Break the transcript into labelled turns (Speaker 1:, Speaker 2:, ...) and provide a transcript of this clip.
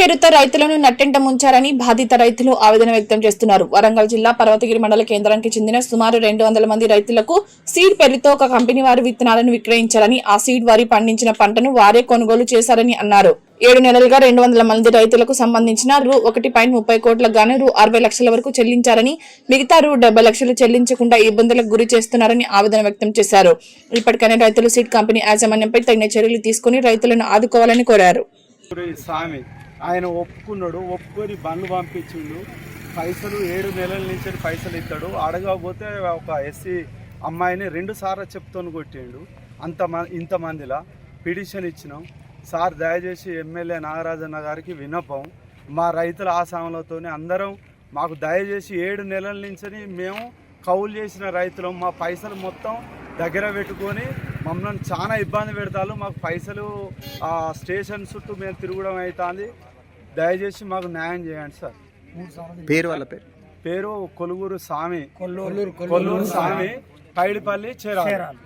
Speaker 1: పేరుతో రైతులను నట్టెంట ముంచారని బాధిత రైతులు ఆవేదన వ్యక్తం చేస్తున్నారు. వరంగల్ జిల్లా పర్వతగిరి మండల కేంద్రానికి చెందిన సుమారు 200 మంది రైతులకు సీడ్ పేరుతో ఒక కంపెనీ వారు విత్తనాలను విక్రయించారని, ఆ సీడ్ వారి పండించిన పంటను వారే కొనుగోలు చేశారని అన్నారు. 7 నెలలుగా 200 మంది రైతులకు సంబంధించిన రూ. 1.30 కోట్లకు గాను రూ. 60 లక్షల వరకు చెల్లించారని, మిగతా రూ. 70 లక్షలు చెల్లించకుండా ఇబ్బందులకు గురి చేస్తున్నారని ఆవేదన వ్యక్తం చేశారు. ఇప్పటికైనా రైతులు సీడ్ కంపెనీ యాజమాన్యంపై తగిన చర్యలు తీసుకుని రైతులను ఆదుకోవాలని కోరారు.
Speaker 2: స్వామి ఆయన ఒప్పుకొని బండ్లు పంపించిండు. పైసలు 7 నెలల నుంచి పైసలు ఇస్తాడు. అడగకపోతే ఒక ఎస్సీ అమ్మాయిని 2 సార్లు చెప్తోని కొట్టిండు. ఇంతమందిలా పిటిషన్ ఇచ్చినాం. సార్ దయచేసి ఎమ్మెల్యే నాగరాజన్న గారికి విన్నపం, మా రైతుల ఆశాలతో అందరం మాకు దయచేసి 7 నెలల నుంచి మేము కౌలు చేసిన రైతులం, మా పైసలు మొత్తం దగ్గర పెట్టుకొని మమ్మల్ని చాలా ఇబ్బంది పెడతారు. మాకు పైసలు స్టేషన్ చుట్టూ మేము తిరగడం అవుతుంది. దయచేసి మాకు న్యాయం చేయండి సార్.
Speaker 3: వాళ్ళ
Speaker 2: పేరు కొలుగురు స్వామి, కొల్లూరు స్వామి, పైడిపల్లి చేరాలి.